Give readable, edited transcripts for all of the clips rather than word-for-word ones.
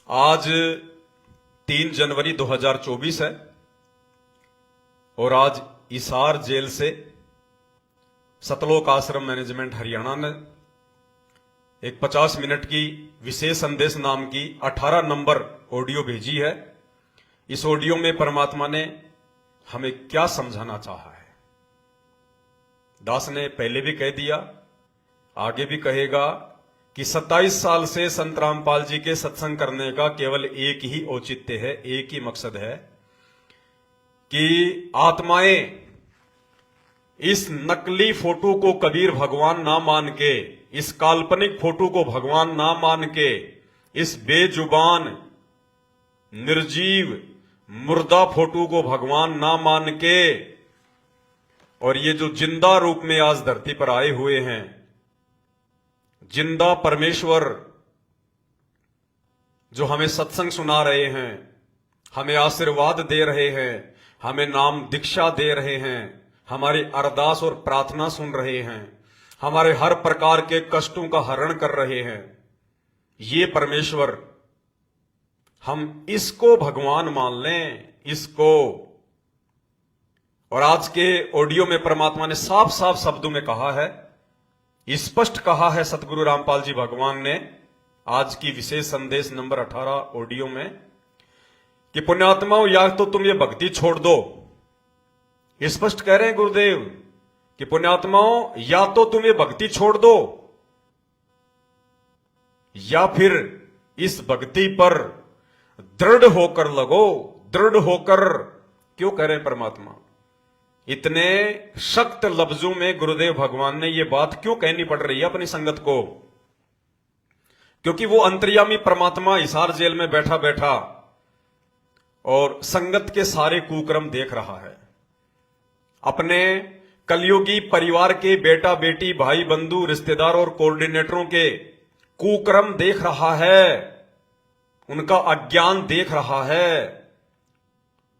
आज 3 जनवरी 2024 है और आज हिसार जेल से सतलोक आश्रम मैनेजमेंट हरियाणा ने एक 50 मिनट की विशेष संदेश नाम की 18 नंबर ऑडियो भेजी है। इस ऑडियो में परमात्मा ने हमें क्या समझाना चाहा है, दास ने पहले भी कह दिया, आगे भी कहेगा कि 27 साल से संत रामपाल जी के सत्संग करने का केवल एक ही औचित्य है, एक ही मकसद है कि आत्माएं इस नकली फोटो को कबीर भगवान ना मान के, इस काल्पनिक फोटो को भगवान ना मान के, इस बेजुबान निर्जीव मुर्दा फोटो को भगवान ना मान के, और ये जो जिंदा रूप में आज धरती पर आए हुए हैं, जिंदा परमेश्वर जो हमें सत्संग सुना रहे हैं, हमें आशीर्वाद दे रहे हैं, हमें नाम दीक्षा दे रहे हैं, हमारी अरदास और प्रार्थना सुन रहे हैं, हमारे हर प्रकार के कष्टों का हरण कर रहे हैं, ये परमेश्वर, हम इसको भगवान मान लें, इसको। और आज के ऑडियो में परमात्मा ने साफ साफ शब्दों में कहा है, स्पष्ट कहा है सतगुरु रामपाल जी भगवान ने आज की विशेष संदेश नंबर 18 ऑडियो में कि पुण्यात्माओं, या तो तुम ये भक्ति छोड़ दो। स्पष्ट कह रहे हैं गुरुदेव कि पुण्यात्माओं, या तो तुम ये भक्ति छोड़ दो या फिर इस भक्ति पर दृढ़ होकर लगो। दृढ़ होकर क्यों कह रहे हैं परमात्मा? इतने सख्त लफ्जों में गुरुदेव भगवान ने यह बात क्यों कहनी पड़ रही है अपनी संगत को? क्योंकि वो अंतर्यामी परमात्मा हिसार जेल में बैठा बैठा और संगत के सारे कुक्रम देख रहा है। अपने कलयुगी परिवार के बेटा बेटी भाई बंधु रिश्तेदार और कोऑर्डिनेटरों के कुक्रम देख रहा है, उनका अज्ञान देख रहा है,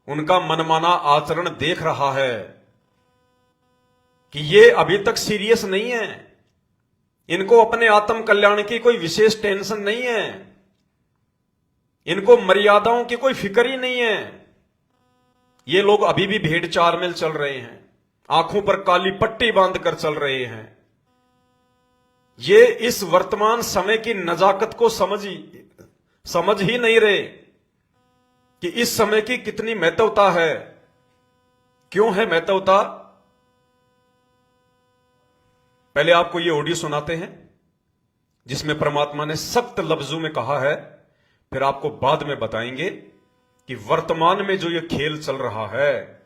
उनका मनमाना आचरण देख रहा है कि ये अभी तक सीरियस नहीं है, इनको अपने आत्म कल्याण की कोई विशेष टेंशन नहीं है, इनको मर्यादाओं की कोई फिक्र ही नहीं है। ये लोग अभी भी भेड़ चाल में चल रहे हैं, आंखों पर काली पट्टी बांधकर चल रहे हैं। ये इस वर्तमान समय की नजाकत को समझ ही नहीं रहे कि इस समय की कितनी महत्वता है। क्यों है महत्वता? पहले आपको ये ऑडियो सुनाते हैं जिसमें परमात्मा ने सख्त लफ्जों में कहा है, फिर आपको बाद में बताएंगे कि वर्तमान में जो ये खेल चल रहा है,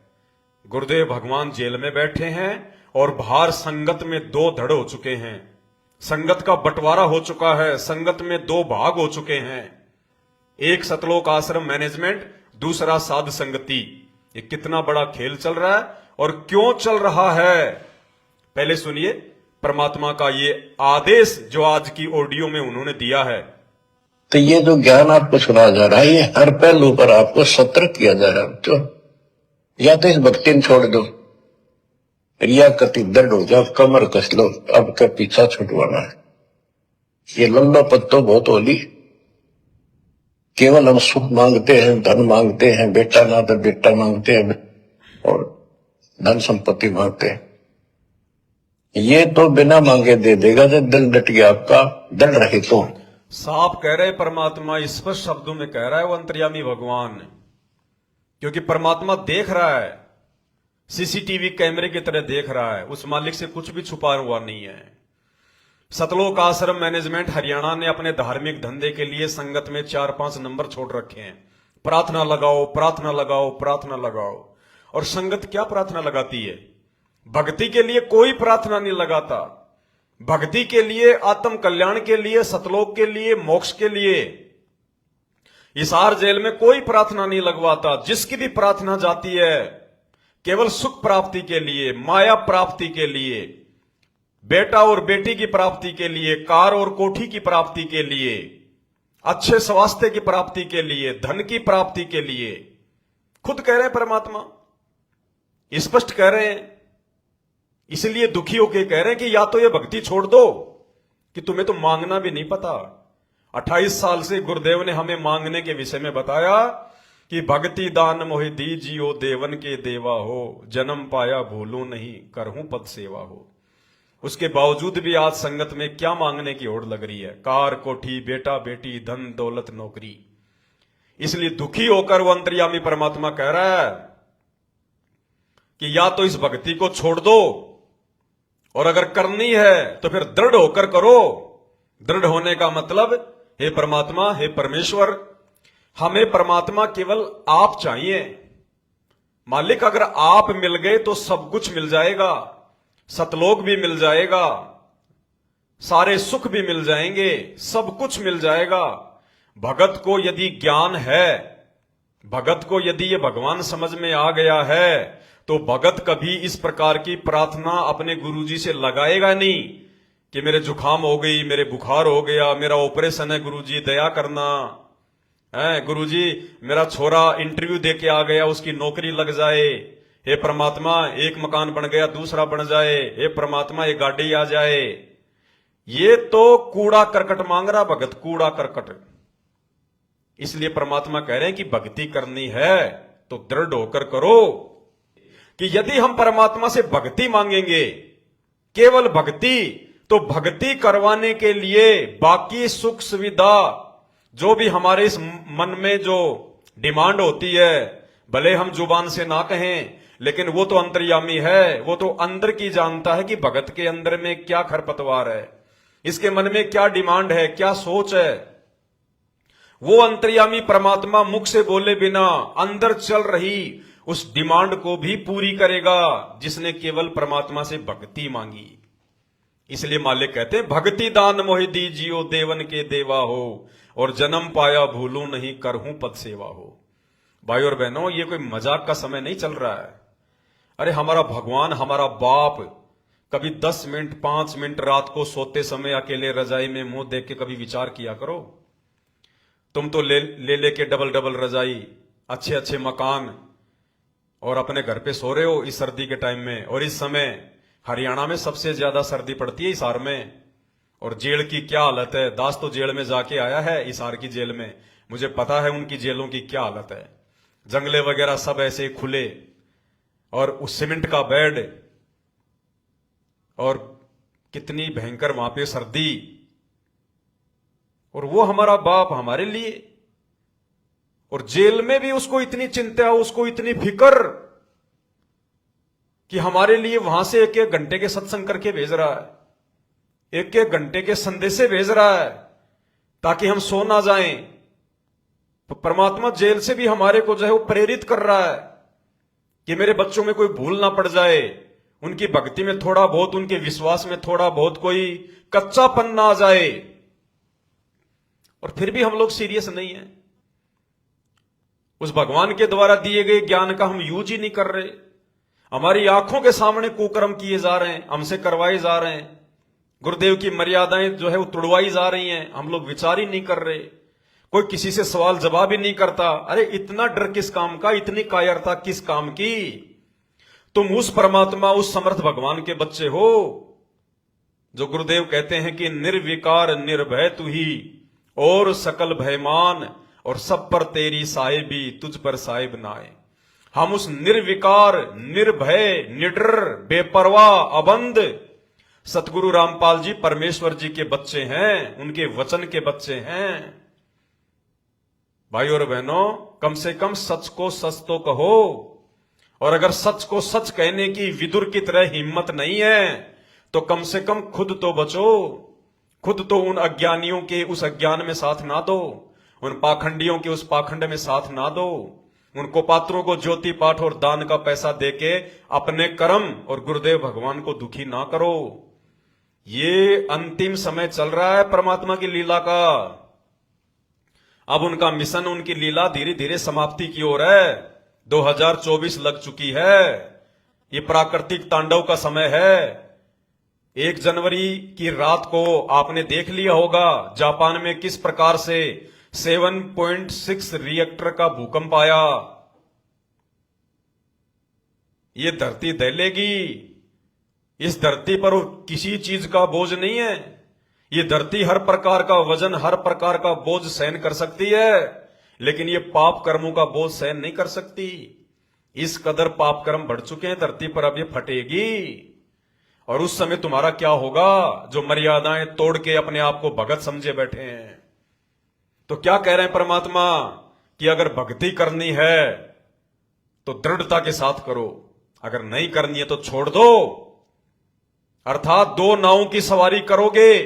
गुरुदेव भगवान जेल में बैठे हैं और बाहर संगत में 2 धड़ हो चुके हैं, संगत का बंटवारा हो चुका है, संगत में 2 भाग हो चुके हैं, एक सतलोक आश्रम मैनेजमेंट, दूसरा साध संगति। ये कितना बड़ा खेल चल रहा है और क्यों चल रहा है, पहले सुनिए परमात्मा का ये आदेश जो आज की ऑडियो में उन्होंने दिया है। तो ये जो ज्ञान आपको सुनाया जा रहा है, ये हर पहलू पर आपको सतर्क किया जा रहा है। तो या तो इस भक्ति में छोड़ दो, रिया कति दृढ़ हो जाओ, कमर कस लो, अब का पीछा छुटवाना है। ये लल्लो पत्तो बहुत होली, केवल हम सुख मांगते हैं, धन मांगते हैं, बेटा ना तो बेटा मांगते हैं और धन संपत्ति मांगते हैं। ये तो बिना मांगे दे देगा जब दिल डट गया आपका, दृढ़ रहे तो। साफ कह रहे परमात्मा, स्पष्ट शब्दों में कह रहा है वो अंतर्यामी भगवान, क्योंकि परमात्मा देख रहा है, सीसीटीवी कैमरे की तरह देख रहा है, उस मालिक से कुछ भी छुपा हुआ नहीं है। सतलोक आश्रम मैनेजमेंट हरियाणा ने अपने धार्मिक धंधे के लिए संगत में 4-5 नंबर छोड़ रखे हैं, प्रार्थना लगाओ, प्रार्थना लगाओ, प्रार्थना लगाओ। और संगत क्या प्रार्थना लगाती है? भक्ति के लिए कोई प्रार्थना नहीं लगाता, भक्ति के लिए, आत्म कल्याण के लिए, सतलोक के लिए, मोक्ष के लिए हिसार जेल में कोई प्रार्थना नहीं लगवाता। जिसकी भी प्रार्थना जाती है केवल सुख प्राप्ति के लिए, माया प्राप्ति के लिए, बेटा और बेटी की प्राप्ति के लिए, कार और कोठी की प्राप्ति के लिए, अच्छे स्वास्थ्य की प्राप्ति के लिए, धन की प्राप्ति के लिए। खुद कह रहे हैं परमात्मा, स्पष्ट कह रहे हैं, इसलिए दुखी होकर कह रहे हैं कि या तो ये भक्ति छोड़ दो कि तुम्हें तो मांगना भी नहीं पता 28 साल से गुरुदेव ने हमें मांगने के विषय में बताया कि भक्ति दान मोहि दीजियो देवन के देवा हो, जन्म पाया भूलूं नहीं करहूं पद सेवा हो। उसके बावजूद भी आज संगत में क्या मांगने की होड़ लग रही है? कार, कोठी, बेटा बेटी, धन दौलत, नौकरी। इसलिए दुखी होकर वो अंतर्यामी परमात्मा कह रहा है कि या तो इस भक्ति को छोड़ दो, और अगर करनी है तो फिर दृढ़ होकर करो। दृढ़ होने का मतलब, हे परमात्मा, हे परमेश्वर, हमें परमात्मा केवल आप चाहिए। मालिक, अगर आप मिल गए तो सब कुछ मिल जाएगा, सतलोक भी मिल जाएगा, सारे सुख भी मिल जाएंगे, सब कुछ मिल जाएगा। भगत को यदि ज्ञान है, भगत को यदि ये भगवान समझ में आ गया है, तो भगत कभी इस प्रकार की प्रार्थना अपने गुरुजी से लगाएगा नहीं कि मेरे जुखाम हो गई, मेरे बुखार हो गया, मेरा ऑपरेशन है गुरुजी दया करना है, गुरुजी मेरा छोरा इंटरव्यू दे के आ गया उसकी नौकरी लग जाए, हे परमात्मा एक मकान बन गया दूसरा बन जाए, हे परमात्मा ये गाड़ी आ जाए। ये तो कूड़ा करकट मांग रहा भगत, कूड़ा करकट। इसलिए परमात्मा कह रहे हैं कि भक्ति करनी है तो दृढ़ होकर करो। कि यदि हम परमात्मा से भक्ति मांगेंगे, केवल भक्ति, तो भक्ति करवाने के लिए बाकी सुख सुविधा जो भी हमारे इस मन में जो डिमांड होती है, भले हम जुबान से ना कहें, लेकिन वो तो अंतर्यामी है, वो तो अंदर की जानता है कि भगत के अंदर में क्या खरपतवार है, इसके मन में क्या डिमांड है, क्या सोच है। वो अंतर्यामी परमात्मा मुख से बोले बिना अंदर चल रही उस डिमांड को भी पूरी करेगा जिसने केवल परमात्मा से भक्ति मांगी। इसलिए मालिक कहते हैं, भक्ति दान मोहि दीजियो देवन के देवा हो, और जन्म पाया भूलूं नहीं करहूं पद सेवा हो। भाई और बहनों, ये कोई मजाक का समय नहीं चल रहा है। अरे हमारा भगवान, हमारा बाप, कभी 10 मिनट 5 मिनट रात को सोते समय अकेले रजाई में मुंह देख के कभी विचार किया करो। तुम तो ले के डबल डबल रजाई, अच्छे अच्छे मकान, और अपने घर पे सो रहे हो इस सर्दी के टाइम में। और इस समय हरियाणा में सबसे ज्यादा सर्दी पड़ती है हिसार में। और जेल की क्या हालत है, दास तो जेल में जाके आया है, हिसार की जेल में, मुझे पता है उनकी जेलों की क्या हालत है। जंगले वगैरह सब ऐसे खुले, और उस सीमेंट का बेड, और कितनी भयंकर वहां पे सर्दी। और वो हमारा बाप हमारे लिए, और जेल में भी उसको इतनी चिंता, उसको इतनी फिक्र कि हमारे लिए वहां से एक एक घंटे के सत्संग करके भेज रहा है, एक एक घंटे के संदेशे भेज रहा है ताकि हम सो ना जाएं। तो परमात्मा जेल से भी हमारे को जो है वो प्रेरित कर रहा है कि मेरे बच्चों में कोई भूल ना पड़ जाए, उनकी भक्ति में थोड़ा बहुत, उनके विश्वास में थोड़ा बहुत कोई कच्चापन ना आ जाए। और फिर भी हम लोग सीरियस नहीं है। उस भगवान के द्वारा दिए गए ज्ञान का हम यूज ही नहीं कर रहे। हमारी आंखों के सामने कुकर्म किए जा रहे हैं, हमसे करवाए जा रहे हैं, गुरुदेव की मर्यादाएं जो है वो तुड़वाई जा रही हैं, हम लोग विचार ही नहीं कर रहे। कोई किसी से सवाल जवाब ही नहीं करता। अरे इतना डर किस काम का, इतनी कायरता किस काम की? तुम उस परमात्मा, उस समर्थ भगवान के बच्चे हो जो गुरुदेव कहते हैं कि निर्विकार निर्भय तू ही और सकल भयमान, और सब पर तेरी साहिबी तुझ पर साहिब नाए। हम उस निर्विकार निर्भय निडर बेपरवाह अबंध सतगुरु रामपाल जी परमेश्वर जी के बच्चे हैं, उनके वचन के बच्चे हैं। भाई और बहनों, कम से कम सच को सच तो कहो। और अगर सच को सच कहने की विदुर की तरह हिम्मत नहीं है तो कम से कम खुद तो बचो। खुद तो उन अज्ञानियों के उस अज्ञान में साथ ना दो, उन पाखंडियों के उस पाखंड में साथ ना दो, उनको पात्रों को ज्योति पाठ और दान का पैसा देके अपने कर्म और गुरुदेव भगवान को दुखी ना करो। ये अंतिम समय चल रहा है परमात्मा की लीला का। अब उनका मिशन, उनकी लीला धीरे धीरे समाप्ति की ओर है। 2024 लग चुकी है। ये प्राकृतिक तांडव का समय है। 1 जनवरी की रात को आपने देख लिया होगा जापान में किस प्रकार से 7.6 रिएक्टर का भूकंप आया। ये धरती दहलेगी। इस धरती पर किसी चीज का बोझ नहीं है। ये धरती हर प्रकार का वजन, हर प्रकार का बोझ सहन कर सकती है, लेकिन ये पाप कर्मों का बोझ सहन नहीं कर सकती। इस कदर पाप कर्म बढ़ चुके हैं धरती पर, अब ये फटेगी। और उस समय तुम्हारा क्या होगा, जो मर्यादाएं तोड़ के अपने आप को भगत समझे बैठे हैं। तो क्या कह रहे हैं परमात्मा कि अगर भक्ति करनी है तो दृढ़ता के साथ करो, अगर नहीं करनी है तो छोड़ दो। अर्थात दो नावों की सवारी करोगे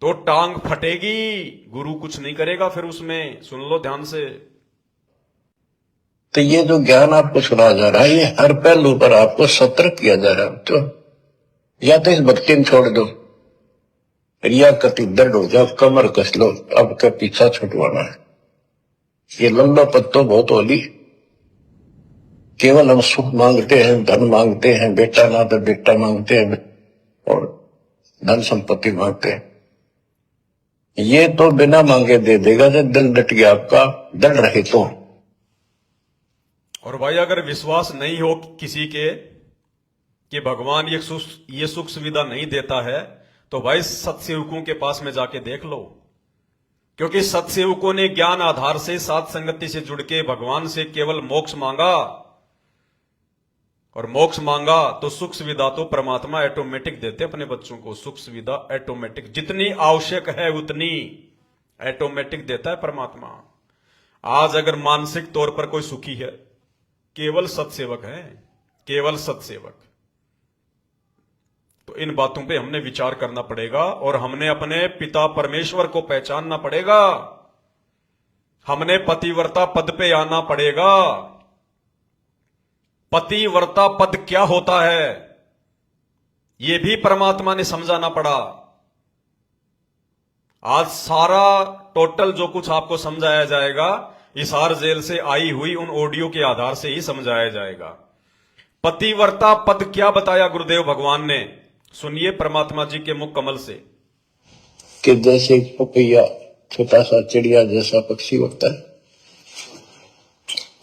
तो टांग फटेगी, गुरु कुछ नहीं करेगा फिर उसमें। सुन लो ध्यान से। तो ये जो ज्ञान आपको सुना जा रहा है, ये हर पहलू पर आपको सतर्क किया जा रहा है। तो या तो इस भक्ति में छोड़ दो, रिया कति दृढ़ हो जाओ, कमर कस लो, अब क्या पीछा छुटवाना है। ये लंबा पत्तो बहुत होली। केवल हम सुख मांगते हैं, धन मांगते हैं, बेटा ना तो बेटा मांगते हैं और धन संपत्ति मांगते हैं। ये तो बिना मांगे दे देगा जब दिल डट गया आपका, डर रहे तो। और भाई अगर विश्वास नहीं हो किसी के कि भगवान ये सुख सुविधा नहीं देता है, तो भाई सत्सेवकों के पास में जाके देख लो। क्योंकि सत्सेवकों ने ज्ञान आधार से, साध संगति से जुड़ के भगवान से केवल मोक्ष मांगा, और मोक्ष मांगा तो सुख सुविधा तो परमात्मा ऑटोमेटिक देते अपने बच्चों को। सुख सुविधा ऑटोमेटिक, जितनी आवश्यक है उतनी ऑटोमेटिक देता है परमात्मा। आज अगर मानसिक तौर पर कोई सुखी है, केवल सत्सेवक है, केवल सत्सेवक। तो इन बातों पे हमने विचार करना पड़ेगा, और हमने अपने पिता परमेश्वर को पहचानना पड़ेगा। हमने पतिव्रता पद पे आना पड़ेगा। पतिव्रता पद क्या होता है यह भी परमात्मा ने समझाना पड़ा। आज सारा टोटल जो कुछ आपको समझाया जाएगा, हिसार जेल से आई हुई उन ऑडियो के आधार से ही समझाया जाएगा। पतिव्रता पद क्या बताया गुरुदेव भगवान ने, सुनिए परमात्मा जी के मुख कमल से। कि जैसे पपैया छोटा सा चिड़िया जैसा पक्षी होता है,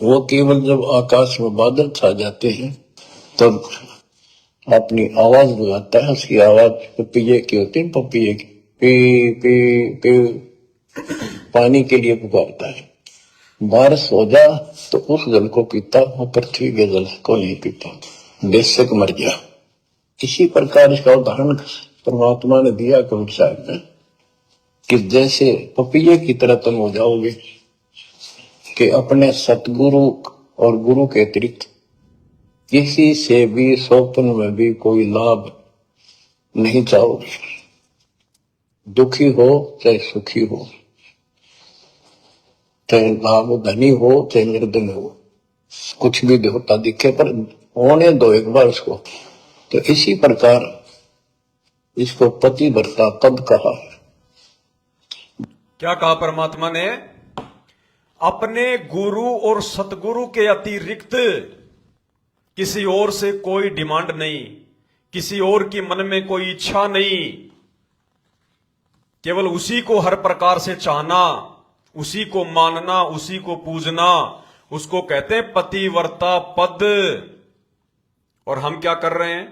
वो केवल जब आकाश में बादल छा जाते हैं तब अपनी आवाज लगाता है। उसकी आवाज पपैये की होती है, पपैये की पी पी पी पानी के लिए पुकारता है। बारिश हो जा तो उस जल को पीता, वो पृथ्वी के जल को नहीं पीता, बेशक मर गया। इसी प्रकार इसका उदाहरण परमात्मा ने दिया कबीर साहब ने कि जैसे पपैये की तरह तुम हो जाओगे कि अपने सतगुरु और गुरु के अतिरिक्त किसी से भी स्वप्न में भी कोई लाभ नहीं चाहोगे। दुखी हो चाहे सुखी हो, चाहे लाभ धनी हो चाहे निर्धन हो, कुछ भी होता दिखे पर होने दो एक बार उसको। तो इसी प्रकार इसको पतिव्रता पद कहा। क्या कहा परमात्मा ने, अपने गुरु और सतगुरु के अतिरिक्त किसी और से कोई डिमांड नहीं, किसी और की मन में कोई इच्छा नहीं, केवल उसी को हर प्रकार से चाहना, उसी को मानना, उसी को पूजना, उसको कहते हैं पतिव्रता पद। और हम क्या कर रहे हैं,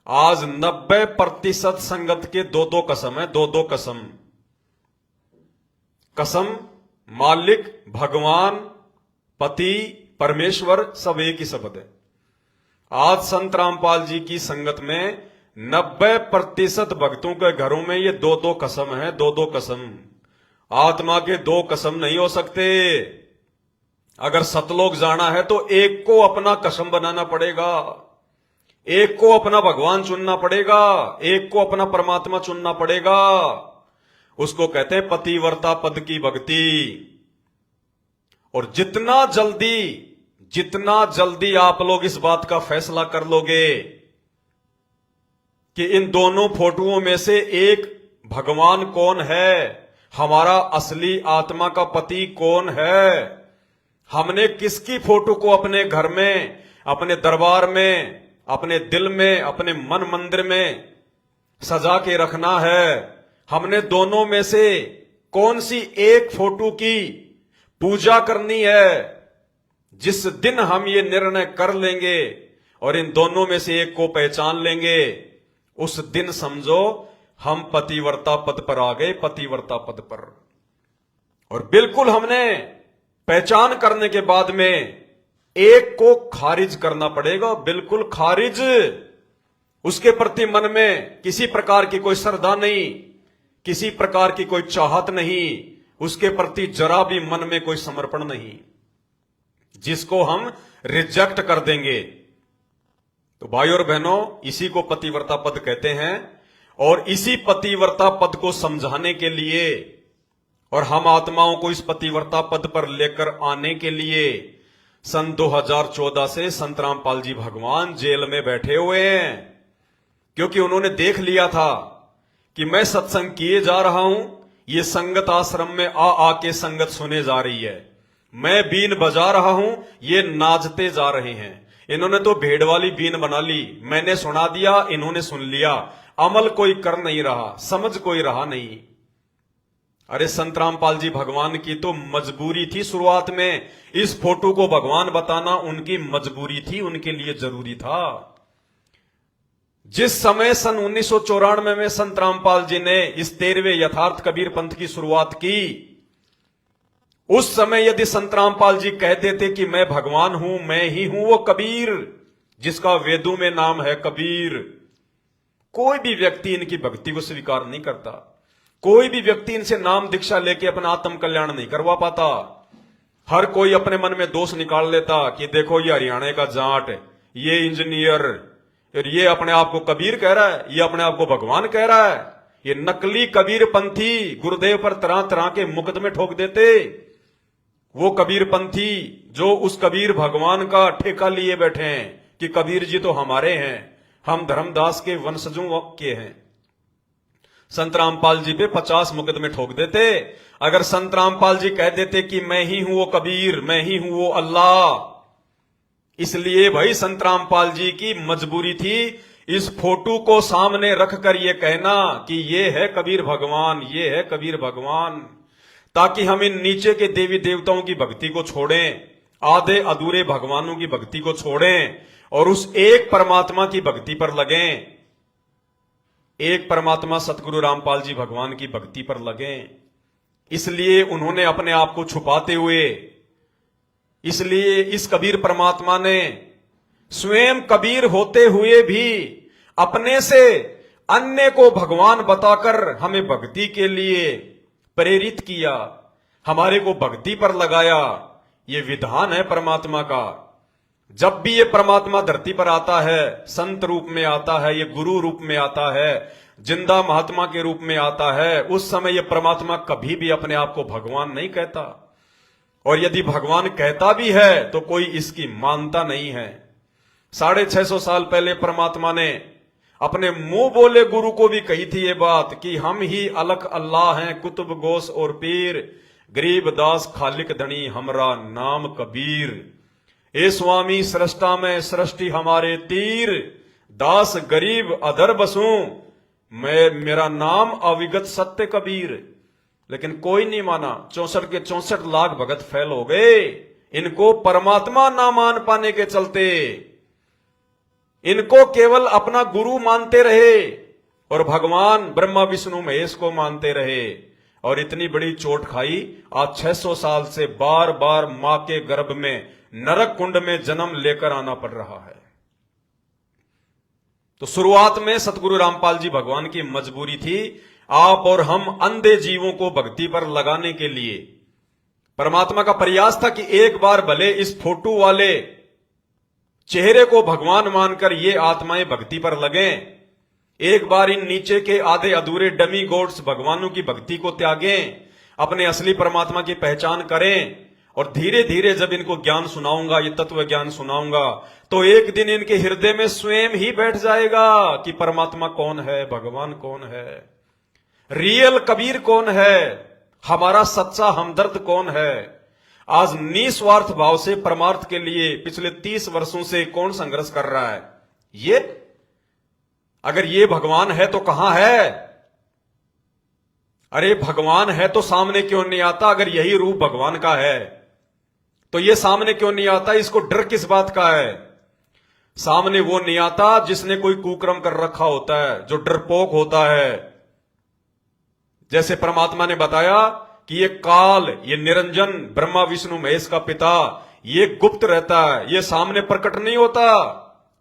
आज 90% संगत के दो दो कसम है, दो दो कसम। कसम मालिक भगवान पति परमेश्वर सब एक ही शब्द है। आज संत रामपाल जी की संगत में 90% भक्तों के घरों में ये दो दो कसम है, दो दो कसम। आत्मा के दो कसम नहीं हो सकते। अगर सतलोक जाना है तो एक को अपना कसम बनाना पड़ेगा, एक को अपना भगवान चुनना पड़ेगा, एक को अपना परमात्मा चुनना पड़ेगा। उसको कहते हैं पतिव्रता पद की भक्ति। और जितना जल्दी आप लोग इस बात का फैसला कर लोगे कि इन दोनों फोटोओं में से एक भगवान कौन है, हमारा असली आत्मा का पति कौन है, हमने किसकी फोटो को अपने घर में, अपने दरबार में, अपने दिल में, अपने मन मंदिर में सजा के रखना है, हमने दोनों में से कौन सी एक फोटो की पूजा करनी है। जिस दिन हम ये निर्णय कर लेंगे और इन दोनों में से एक को पहचान लेंगे, उस दिन समझो हम पतिव्रता पद पर आ गए, पतिव्रता पद पर। और बिल्कुल हमने पहचान करने के बाद में एक को खारिज करना पड़ेगा, बिल्कुल खारिज। उसके प्रति मन में किसी प्रकार की कोई श्रद्धा नहीं, किसी प्रकार की कोई चाहत नहीं, उसके प्रति जरा भी मन में कोई समर्पण नहीं, जिसको हम रिजेक्ट कर देंगे। तो भाई और बहनों, इसी को पतिव्रता पद कहते हैं। और इसी पतिव्रता पद को समझाने के लिए और हम आत्माओं को इस पतिव्रता पद पर लेकर आने के लिए सन 2014 से संत रामपाल जी भगवान जेल में बैठे हुए हैं। क्योंकि उन्होंने देख लिया था कि मैं सत्संग किए जा रहा हूं, ये संगत आश्रम में आके संगत सुने जा रही है, मैं बीन बजा रहा हूं, ये नाचते जा रहे हैं। इन्होंने तो भेड़ वाली बीन बना ली, मैंने सुना दिया, इन्होंने सुन लिया, अमल कोई कर नहीं रहा, समझ कोई रहा नहीं। अरे संत रामपाल जी भगवान की तो मजबूरी थी शुरुआत में, इस फोटो को भगवान बताना उनकी मजबूरी थी, उनके लिए जरूरी था। जिस समय सन 1994 में संत रामपाल जी ने इस 13वें यथार्थ कबीर पंथ की शुरुआत की, उस समय यदि संत रामपाल जी कह देते कि मैं भगवान हूं, मैं ही हूं वो कबीर जिसका वेदों में नाम है कबीर, कोई भी व्यक्ति इनकी भक्ति को स्वीकार नहीं करता, कोई भी व्यक्ति इनसे नाम दीक्षा लेके अपना आत्म कल्याण नहीं करवा पाता। हर कोई अपने मन में दोष निकाल लेता कि देखो ये हरियाणा का जाट, ये इंजीनियर, और ये अपने आप को कबीर कह रहा है, ये अपने आप को भगवान कह रहा है। ये नकली कबीर पंथी गुरुदेव पर तरह तरह के मुकदमे ठोक देते। वो कबीर पंथी जो उस कबीर भगवान का ठेका लिए बैठे हैं कि कबीर जी तो हमारे हैं, हम धर्मदास के वंशजों के हैं। संत रामपाल जी पे 50 मुकदमे ठोक देते। अगर संत रामपाल जी कह देते कि मैं ही हूं वो कबीर, मैं ही हूं वो अल्लाह। इसलिए भाई संत रामपाल जी की मजबूरी थी इस फोटो को सामने रखकर ये कहना कि ये है कबीर भगवान, ये है कबीर भगवान, ताकि हम इन नीचे के देवी देवताओं की भक्ति को छोड़ें, आधे अधूरे भगवानों की भक्ति को छोड़ें और उस एक परमात्मा की भक्ति पर लगें। एक परमात्मा सतगुरु रामपाल जी भगवान की भक्ति पर लगें। इसलिए उन्होंने अपने आप को छुपाते हुए, इसलिए इस कबीर परमात्मा ने स्वयं कबीर होते हुए भी अपने से अन्य को भगवान बताकर हमें भक्ति के लिए प्रेरित किया, हमारे को भक्ति पर लगाया। ये विधान है परमात्मा का। जब भी ये परमात्मा धरती पर आता है, संत रूप में आता है, ये गुरु रूप में आता है, जिंदा महात्मा के रूप में आता है, उस समय ये परमात्मा कभी भी अपने आप को भगवान नहीं कहता। और यदि भगवान कहता भी है तो कोई इसकी मानता नहीं है। 650 साल पहले परमात्मा ने अपने मुंह बोले गुरु को भी कही थी ये बात कि हम ही अलग अल्लाह हैं, कुतुब गोस और पीर, गरीब दास खालिक धनी हमरा नाम कबीर। ए स्वामी सृष्टा में सृष्टि हमारे तीर, दास गरीब अधर बसूं, मैं मेरा नाम अविगत सत्य कबीर। लेकिन कोई नहीं माना। 64 के 64 लाख भगत फैल हो गए। इनको परमात्मा ना मान पाने के चलते इनको केवल अपना गुरु मानते रहे और भगवान ब्रह्मा विष्णु महेश को मानते रहे और इतनी बड़ी चोट खाई। आज 600 साल से बार बार मां के गर्भ में नरक कुंड में जन्म लेकर आना पड़ रहा है। तो शुरुआत में सतगुरु रामपाल जी भगवान की मजबूरी थी आप और हम अंधे जीवों को भक्ति पर लगाने के लिए। परमात्मा का प्रयास था कि एक बार भले इस फोटो वाले चेहरे को भगवान मानकर ये आत्माएं भक्ति पर लगें, एक बार इन नीचे के आधे अधूरे डमी गॉड्स भगवानों की भक्ति को त्यागें, अपने असली परमात्मा की पहचान करें। और धीरे धीरे जब इनको ज्ञान सुनाऊंगा, ये तत्व ज्ञान सुनाऊंगा, तो एक दिन इनके हृदय में स्वयं ही बैठ जाएगा कि परमात्मा कौन है, भगवान कौन है, रियल कबीर कौन है, हमारा सच्चा हमदर्द कौन है। आज निस्वार्थ भाव से परमार्थ के लिए पिछले 30 वर्षों से कौन संघर्ष कर रहा है? ये अगर ये भगवान है तो कहां है? अरे भगवान है तो सामने क्यों नहीं आता? अगर यही रूप भगवान का है तो ये सामने क्यों नहीं आता? इसको डर किस बात का है? सामने वो नहीं आता जिसने कोई कुकर्म कर रखा होता है, जो डरपोक होता है। जैसे परमात्मा ने बताया कि ये काल, ये निरंजन, ब्रह्मा विष्णु महेश का पिता, ये गुप्त रहता है, ये सामने प्रकट नहीं होता।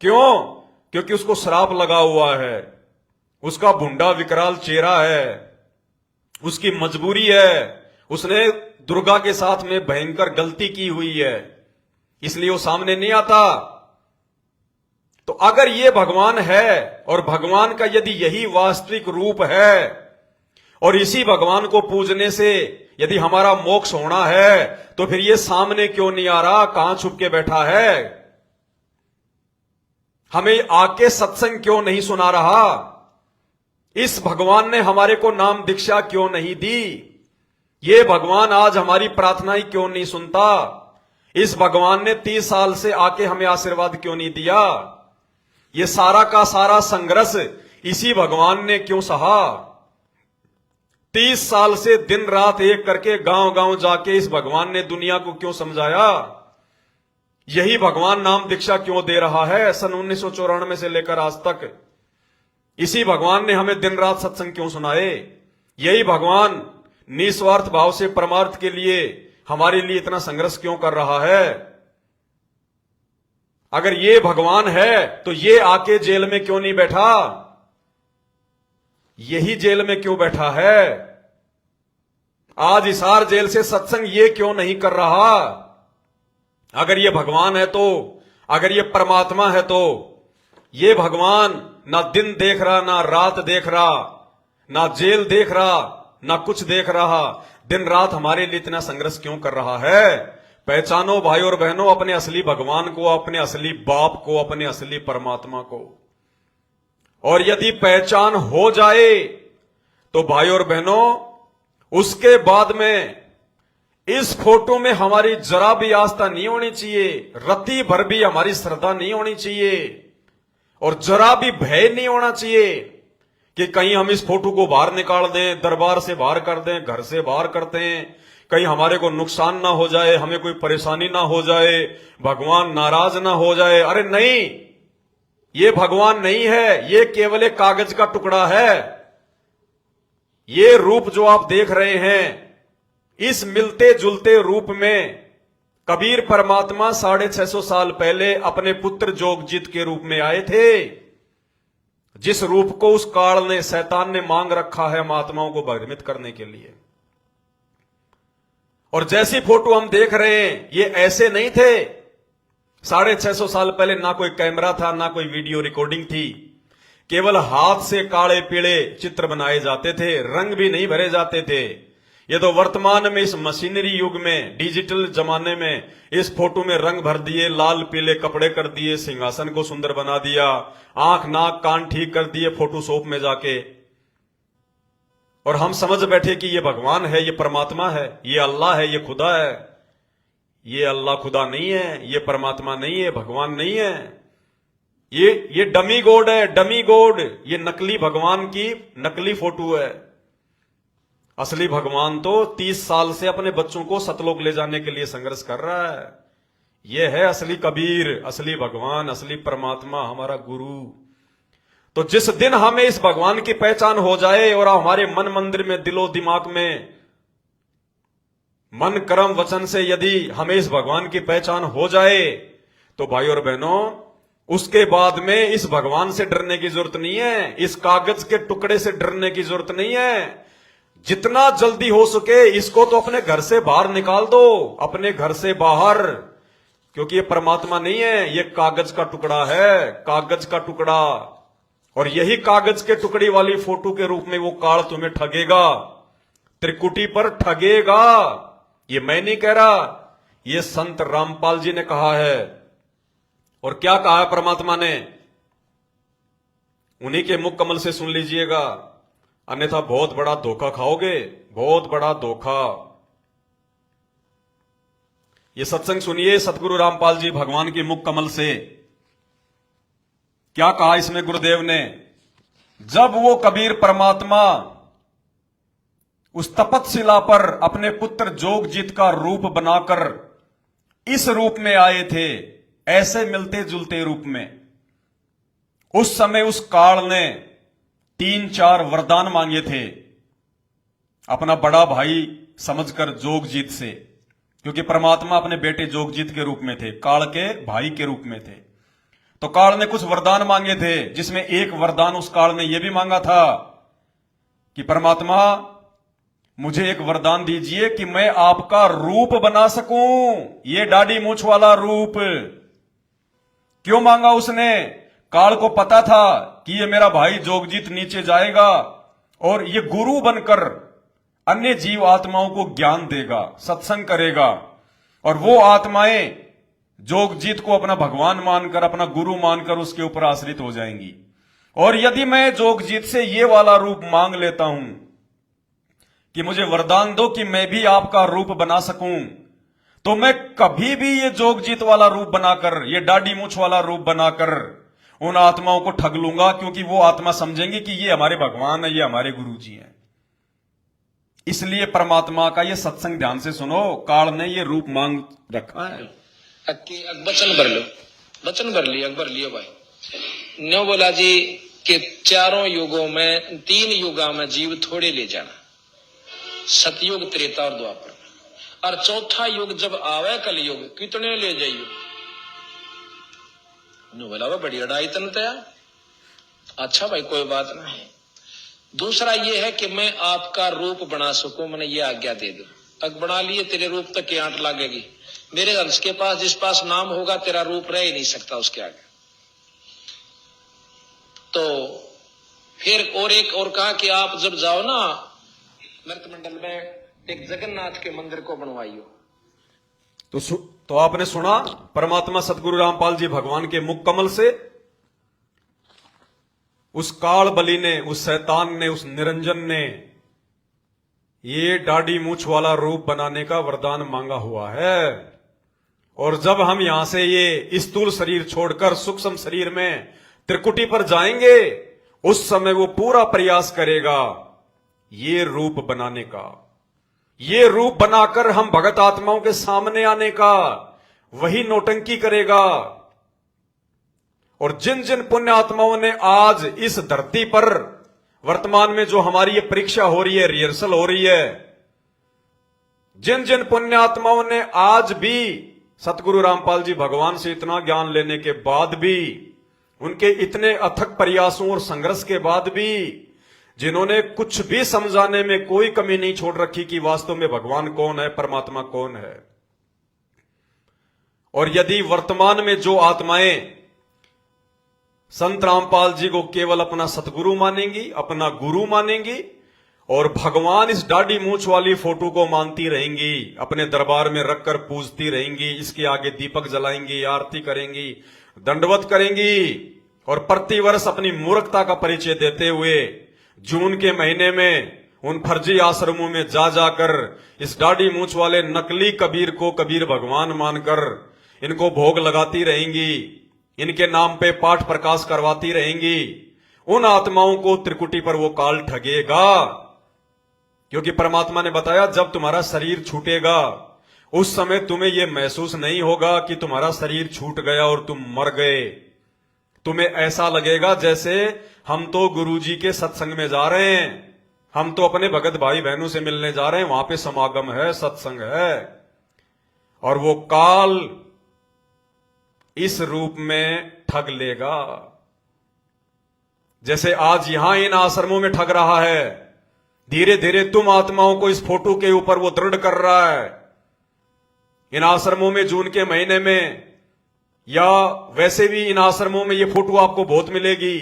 क्यों? क्योंकि उसको श्राप लगा हुआ है, उसका भुंडा विकराल चेहरा है, उसकी मजबूरी है, उसने दुर्गा के साथ में भयंकर गलती की हुई है, इसलिए वो सामने नहीं आता। तो अगर ये भगवान है और भगवान का यदि यही वास्तविक रूप है और इसी भगवान को पूजने से यदि हमारा मोक्ष होना है, तो फिर ये सामने क्यों नहीं आ रहा? कहां छुप के बैठा है? हमें आके सत्संग क्यों नहीं सुना रहा? इस भगवान ने हमारे को नाम दीक्षा क्यों नहीं दी? ये भगवान आज हमारी प्रार्थनाएं क्यों नहीं सुनता? इस भगवान ने 30 साल से आके हमें आशीर्वाद क्यों नहीं दिया? ये सारा का सारा संघर्ष इसी भगवान ने क्यों सहा? 30 साल से दिन रात एक करके गांव गांव जाके इस भगवान ने दुनिया को क्यों समझाया? यही भगवान नाम दीक्षा क्यों दे रहा है सन 1994 से लेकर आज तक? इसी भगवान ने हमें दिन रात सत्संग क्यों सुनाए? यही भगवान निस्वार्थ भाव से परमार्थ के लिए हमारे लिए इतना संघर्ष क्यों कर रहा है? अगर ये भगवान है तो ये आके जेल में क्यों नहीं बैठा? यही जेल में क्यों बैठा है? आज हिसार जेल से सत्संग ये क्यों नहीं कर रहा? अगर ये भगवान है तो, अगर ये परमात्मा है तो, ये भगवान ना दिन देख रहा, ना रात देख रहा, ना जेल देख रहा, ना कुछ देख रहा, दिन रात हमारे लिए इतना संघर्ष क्यों कर रहा है? पहचानो भाई और बहनों अपने असली भगवान को, अपने असली बाप को, अपने असली परमात्मा को। और यदि पहचान हो जाए तो भाई और बहनों, उसके बाद में इस फोटो में हमारी जरा भी आस्था नहीं होनी चाहिए, रत्ती भर भी हमारी श्रद्धा नहीं होनी चाहिए, और जरा भी भय नहीं होना चाहिए कि कहीं हम इस फोटो को बाहर निकाल दें, दरबार से बाहर कर दें, घर से बाहर करते हैं, कहीं हमारे को नुकसान ना हो जाए, हमें कोई परेशानी ना हो जाए, भगवान नाराज ना हो जाए। अरे नहीं, ये भगवान नहीं है, ये केवल एक कागज का टुकड़ा है। ये रूप जो आप देख रहे हैं, इस मिलते जुलते रूप में कबीर परमात्मा 650 साल पहले अपने पुत्र जोगजीत के रूप में आए थे, जिस रूप को उस काल ने, शैतान ने मांग रखा है महात्माओं को भ्रमित करने के लिए। और जैसी फोटो हम देख रहे हैं, ये ऐसे नहीं थे। 650 साल पहले ना कोई कैमरा था, ना कोई वीडियो रिकॉर्डिंग थी, केवल हाथ से काले पीले चित्र बनाए जाते थे, रंग भी नहीं भरे जाते थे। ये तो वर्तमान में इस मशीनरी युग में, डिजिटल जमाने में इस फोटो में रंग भर दिए, लाल पीले कपड़े कर दिए, सिंहासन को सुंदर बना दिया, आंख नाक कान ठीक कर दिए फोटोशॉप में जाके, और हम समझ बैठे कि ये भगवान है, ये परमात्मा है, ये अल्लाह है, ये खुदा है। ये अल्लाह खुदा नहीं है, ये परमात्मा नहीं है, भगवान नहीं है, ये डमी गॉड है, डमी गॉड। ये नकली भगवान की नकली फोटो है। असली भगवान तो 30 साल से अपने बच्चों को सतलोक ले जाने के लिए संघर्ष कर रहा है। यह है असली कबीर, असली भगवान, असली परमात्मा, हमारा गुरु। तो जिस दिन हमें इस भगवान की पहचान हो जाए और हमारे मन मंदिर में, दिलो दिमाग में, मन कर्म वचन से यदि हमें इस भगवान की पहचान हो जाए, तो भाई और बहनों, उसके बाद में इस भगवान से डरने की जरूरत नहीं है, इस कागज के टुकड़े से डरने की जरूरत नहीं है। जितना जल्दी हो सके इसको तो अपने घर से बाहर निकाल दो, अपने घर से बाहर, क्योंकि ये परमात्मा नहीं है, ये कागज का टुकड़ा है, कागज का टुकड़ा। और यही कागज के टुकड़ी वाली फोटो के रूप में वो काल तुम्हें ठगेगा, त्रिकुटी पर ठगेगा। ये मैं नहीं कह रहा, ये संत रामपाल जी ने कहा है। और क्या कहा है परमात्मा ने, उन्हीं के मुख कमल से सुन लीजिएगा, अन्यथा बहुत बड़ा धोखा खाओगे, बहुत बड़ा धोखा। ये सत्संग सुनिए सतगुरु रामपाल जी भगवान के मुख कमल से। क्या कहा इसमें गुरुदेव ने, जब वो कबीर परमात्मा उस तपतशिला पर अपने पुत्र जोगजीत का रूप बनाकर इस रूप में आए थे, ऐसे मिलते जुलते रूप में, उस समय उस काल ने 3-4 वरदान मांगे थे अपना बड़ा भाई समझकर जोगजीत से, क्योंकि परमात्मा अपने बेटे जोगजीत के रूप में थे, काल के भाई के रूप में थे। तो काल ने कुछ वरदान मांगे थे, जिसमें एक वरदान उस काल ने यह भी मांगा था कि परमात्मा मुझे एक वरदान दीजिए कि मैं आपका रूप बना सकूं, ये दाढ़ी मूंछ वाला रूप। क्यों मांगा उसने? काल को पता था कि ये मेरा भाई जोगजीत नीचे जाएगा और ये गुरु बनकर अन्य जीव आत्माओं को ज्ञान देगा, सत्संग करेगा, और वो आत्माएं जोगजीत को अपना भगवान मानकर, अपना गुरु मानकर उसके ऊपर आश्रित हो जाएंगी। और यदि मैं जोगजीत से ये वाला रूप मांग लेता हूं कि मुझे वरदान दो कि मैं भी आपका रूप बना सकूं, तो मैं कभी भी ये जोगजीत वाला रूप बनाकर, ये दाढ़ी मूंछ वाला रूप बनाकर उन आत्माओं को ठग लूंगा, क्योंकि वो आत्मा समझेंगे कि ये हमारे भगवान है, ये हमारे गुरु जी हैं। इसलिए परमात्मा का ये सत्संग ध्यान से सुनो, काल ने ये रूप मांग रखा है। वचन भर लो, वचन भर लिया, अकबर लियो भाई। न्यो बोला जी कि चारों युगों में, 3 युगा में जीव थोड़े ले जाना, सतयुग, त्रेता और द्वापर, और चौथा युग जब आवे कलयुग, कितने ले जाइयो? न्यो बोला वो बड़ी अड़ाई तन तया। अच्छा भाई कोई बात नहीं। दूसरा ये है कि मैं आपका रूप बना सकूं, मैंने ये आज्ञा दे दो। अग बना लिए, तेरे रूप तक की आंट लागेगी। मेरे अंश के पास जिस पास नाम होगा, तेरा रूप रह ही नहीं सकता उसके आगे। तो फिर और एक और कहा कि आप जब जाओ ना मृतमंडल में, एक जगन्नाथ के मंदिर को बनवाइयो। तो आपने सुना परमात्मा सतगुरु रामपाल जी भगवान के मुख कमल से उस काल बलि ने, उस शैतान ने, उस निरंजन ने ये दाढ़ी मूंछ वाला रूप बनाने का वरदान मांगा हुआ है। और जब हम यहां से ये स्थूल शरीर छोड़कर सूक्ष्म शरीर में त्रिकुटी पर जाएंगे, उस समय वो पूरा प्रयास करेगा ये रूप बनाने का, ये रूप बनाकर हम भगत आत्माओं के सामने आने का, वही नौटंकी करेगा। और जिन जिन पुण्य आत्माओं ने आज इस धरती पर वर्तमान में जो हमारी ये परीक्षा हो रही है, रिहर्सल हो रही है, जिन जिन पुण्य आत्माओं ने आज भी सतगुरु रामपाल जी भगवान से इतना ज्ञान लेने के बाद भी, उनके इतने अथक प्रयासों और संघर्ष के बाद भी, जिन्होंने कुछ भी समझाने में कोई कमी नहीं छोड़ रखी कि वास्तव में भगवान कौन है, परमात्मा कौन है। और यदि वर्तमान में जो आत्माएं संत रामपाल जी को केवल अपना सतगुरु मानेंगी, अपना गुरु मानेंगी, और भगवान इस दाढ़ी मूंछ वाली फोटो को मानती रहेंगी, अपने दरबार में रखकर पूजती रहेंगी, इसके आगे दीपक जलाएंगी, आरती करेंगी, दंडवत करेंगी, और प्रतिवर्ष अपनी मूर्खता का परिचय देते हुए जून के महीने में उन फर्जी आश्रमों में जा जाकर इस दाढ़ी मूंछ वाले नकली कबीर को कबीर भगवान मानकर इनको भोग लगाती रहेंगी, इनके नाम पे पाठ प्रकाश करवाती रहेंगी, उन आत्माओं को त्रिकुटी पर वो काल ठगेगा। क्योंकि परमात्मा ने बताया जब तुम्हारा शरीर छूटेगा उस समय तुम्हें यह महसूस नहीं होगा कि तुम्हारा शरीर छूट गया और तुम मर गए। तुम्हें ऐसा लगेगा जैसे हम तो गुरुजी के सत्संग में जा रहे हैं, हम तो अपने भगत भाई बहनों से मिलने जा रहे हैं, वहां पे समागम है, सत्संग है। और वो काल इस रूप में ठग लेगा, जैसे आज यहां इन आश्रमों में ठग रहा है। धीरे धीरे तुम आत्माओं को इस फोटो के ऊपर वो दृढ़ कर रहा है। इन आश्रमों में जून के महीने में या वैसे भी इन आश्रमों में ये फोटो आपको बहुत मिलेगी।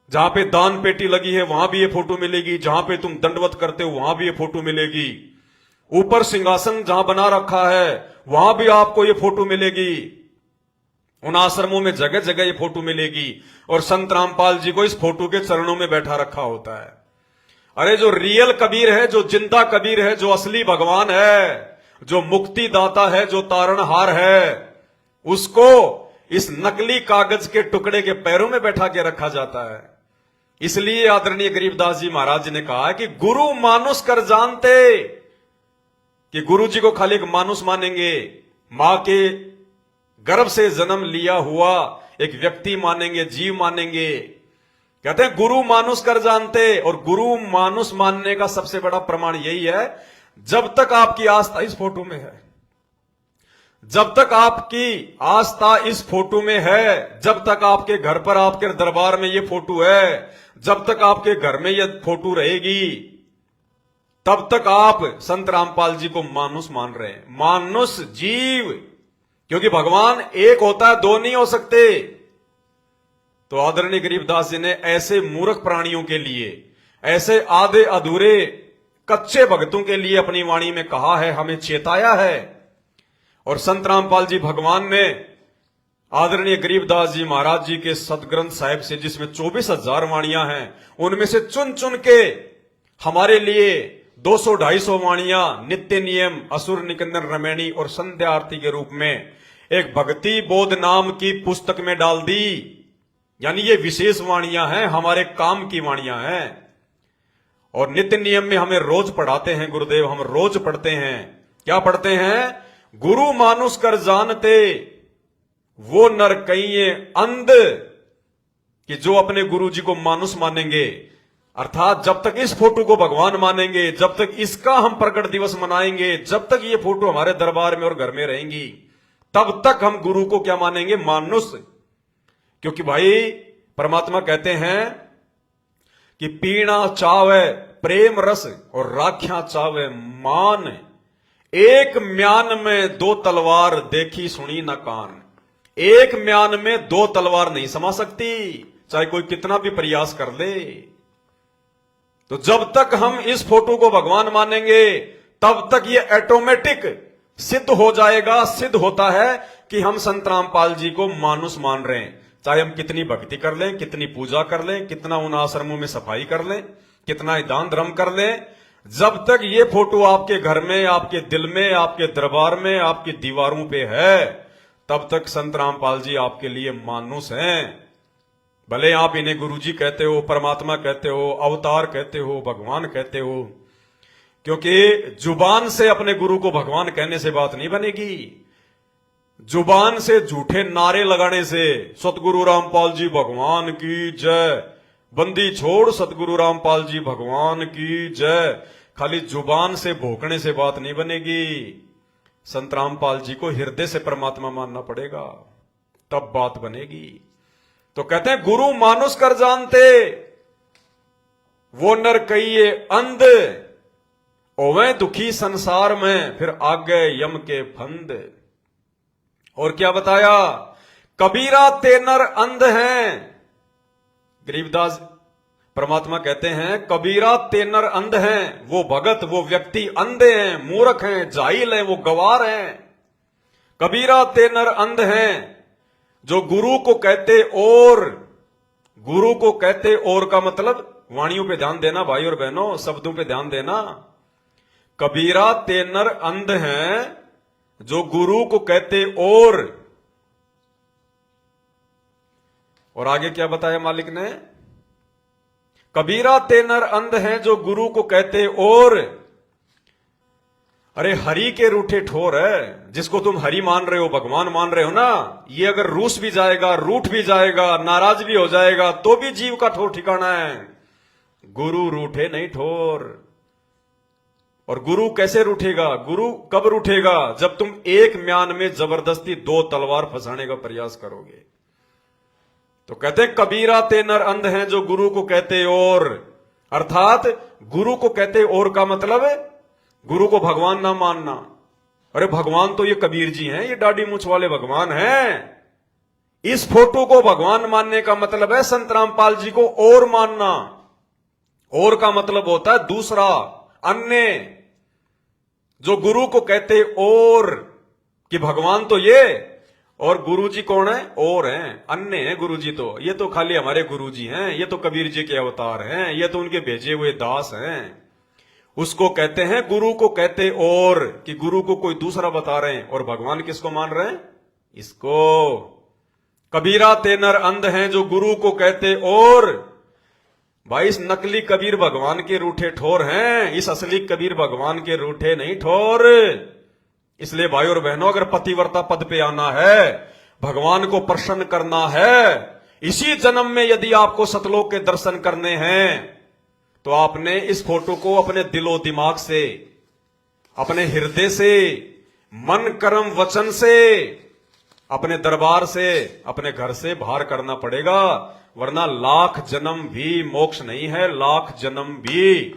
जहां पे दान पेटी लगी है वहां भी ये फोटो मिलेगी, जहां पे तुम दंडवत करते हो वहां भी ये फोटो मिलेगी, ऊपर सिंहासन जहां बना रखा है वहां भी आपको ये फोटो मिलेगी। उन आश्रमों में जगह जगह ये फोटो मिलेगी और संत रामपाल जी को इस फोटो के चरणों में बैठा रखा होता है। अरे जो रियल कबीर है, जो जिंदा कबीर है, जो असली भगवान है, जो मुक्ति दाता है, जो तारणहार है, उसको इस नकली कागज के टुकड़े के पैरों में बैठा के रखा जाता है। इसलिए आदरणीय गरीबदास जी महाराज जी ने कहा कि गुरु मानुष कर जानते, कि गुरु जी को खाली एक मानुष मानेंगे, मां के गर्भ से जन्म लिया हुआ एक व्यक्ति मानेंगे, जीव मानेंगे। कहते हैं गुरु मानुष कर जानते, और गुरु मानुष मानने का सबसे बड़ा प्रमाण यही है, जब तक आपकी आस्था इस फोटो में है, जब तक आपकी आस्था इस फोटो में है, जब तक आपके घर पर, आपके दरबार में ये फोटो है, जब तक आपके घर में ये फोटो रहेगी, तब तक आप संत रामपाल जी को मानुष मान रहे हैं। मानुष जीव, क्योंकि भगवान एक होता है, दो नहीं हो सकते। तो आदरणीय गरीबदास जी ने ऐसे मूर्ख प्राणियों के लिए, ऐसे आधे अधूरे कच्चे भक्तों के लिए अपनी वाणी में कहा है, हमें चेताया है। और संत रामपाल जी भगवान ने आदरणीय गरीबदास जी महाराज जी के सदग्रंथ साहिब से, जिसमें 24,000 वाणियां हैं, उनमें से चुन चुन के हमारे लिए 200-250 वाणियां नित्य नियम, असुर निकंदन रमैणी और संध्या आरती के रूप में एक भक्ति बोध नाम की पुस्तक में डाल दी। यानी ये विशेष वाणियां हैं, हमारे काम की वाणियां हैं। और नित्य नियम में हमें रोज पढ़ाते हैं गुरुदेव, हम रोज पढ़ते हैं। क्या पढ़ते हैं? गुरु मानुष कर जानते, वो नर कहिए अंध, कि जो अपने गुरु जी को मानुष मानेंगे, अर्थात जब तक इस फोटो को भगवान मानेंगे, जब तक इसका हम प्रकट दिवस मनाएंगे, जब तक ये फोटो हमारे दरबार में और घर में रहेंगी, तब तक हम गुरु को क्या मानेंगे? मानुष। क्योंकि भाई परमात्मा कहते हैं कि पीना चावे प्रेम रस और राख्या चावे मान, एक म्यान में दो तलवार देखी सुनी न कान। एक म्यान में दो तलवार नहीं समा सकती, चाहे कोई कितना भी प्रयास कर ले। तो जब तक हम इस फोटो को भगवान मानेंगे, तब तक ये ऑटोमेटिक सिद्ध हो जाएगा, सिद्ध होता है कि हम संत रामपाल जी को मानुष मान रहे हैं। चाहे हम कितनी भक्ति कर लें, कितनी पूजा कर लें, कितना उन आश्रमों में सफाई कर लें, कितना ही दान धर्म कर लें, जब तक ये फोटो आपके घर में, आपके दिल में, आपके दरबार में, आपकी दीवारों पे है, तब तक संत रामपाल जी आपके लिए मानुष हैं। भले आप इन्हें गुरुजी कहते हो, परमात्मा कहते हो, अवतार कहते हो, भगवान कहते हो, क्योंकि जुबान से अपने गुरु को भगवान कहने से बात नहीं बनेगी। जुबान से झूठे नारे लगाने से सतगुरु रामपाल जी भगवान की जय, बंदी छोड़ सतगुरु रामपाल जी भगवान की जय, खाली जुबान से भोंकने से बात नहीं बनेगी। संत रामपाल जी को हृदय से परमात्मा मानना पड़ेगा, तब बात बनेगी। तो कहते हैं गुरु मानुष कर जानते, वो नर कहिए अंध, ओवे दुखी संसार में फिर आगे यम के फंद। और क्या बताया? कबीरा ते नर अंध हैं। गरीबदास परमात्मा कहते हैं कबीरा ते नर अंध हैं, वो भगत, वो व्यक्ति अंधे हैं, मूर्ख हैं, जाहिल हैं, वो गवार हैं। कबीरा ते नर अंध हैं, जो गुरु को कहते और, गुरु को कहते और का मतलब वाणियों पे ध्यान देना भाई और बहनों, शब्दों पे ध्यान देना। कबीरा ते नर अंध हैं, जो गुरु को कहते और आगे क्या बताया मालिक ने? कबीरा ते नर अंध हैं, जो गुरु को कहते और। अरे हरि के रूठे ठोर है, जिसको तुम हरि मान रहे हो, भगवान मान रहे हो ना, ये अगर रूस भी जाएगा, रूठ भी जाएगा, नाराज भी हो जाएगा, तो भी जीव का ठोर ठिकाना है। गुरु रूठे नहीं ठोर। और गुरु कैसे रूठेगा? गुरु कब रूठेगा? जब तुम एक म्यान में जबरदस्ती दो तलवार फंसाने का प्रयास करोगे। तो कहते हैं कबीरा ते नर अंध हैं, जो गुरु को कहते और, अर्थात गुरु को कहते और का मतलब है गुरु को भगवान ना मानना। अरे भगवान तो ये कबीर जी हैं, ये दाढ़ी मूंछ वाले भगवान हैं। इस फोटो को भगवान मानने का मतलब है संत रामपाल जी को और मानना। और का मतलब होता है दूसरा, अन्य। जो गुरु को कहते और, कि भगवान तो ये और गुरु जी कौन है? और हैं, अन्य हैं गुरु जी। तो ये तो खाली हमारे गुरु जी हैं, ये तो कबीर जी के अवतार हैं, ये तो उनके भेजे हुए दास हैं। उसको कहते हैं, गुरु को कहते और, कि गुरु को कोई दूसरा बता रहे हैं, और भगवान किसको मान रहे हैं? इसको। कबीरा ते नर अंध हैं, जो गुरु को कहते और। भाई इस नकली कबीर भगवान के रूठे ठोर हैं, इस असली कबीर भगवान के रूठे नहीं ठोर। इसलिए भाई और बहनों, अगर पतिव्रता पद पे आना है, भगवान को प्रसन्न करना है, इसी जन्म में यदि आपको सतलोक के दर्शन करने हैं, तो आपने इस फोटो को अपने दिलो दिमाग से, अपने हृदय से, मन कर्म वचन से, अपने दरबार से, अपने घर से बाहर करना पड़ेगा, वरना लाख जन्म भी मोक्ष नहीं है, लाख जन्म भी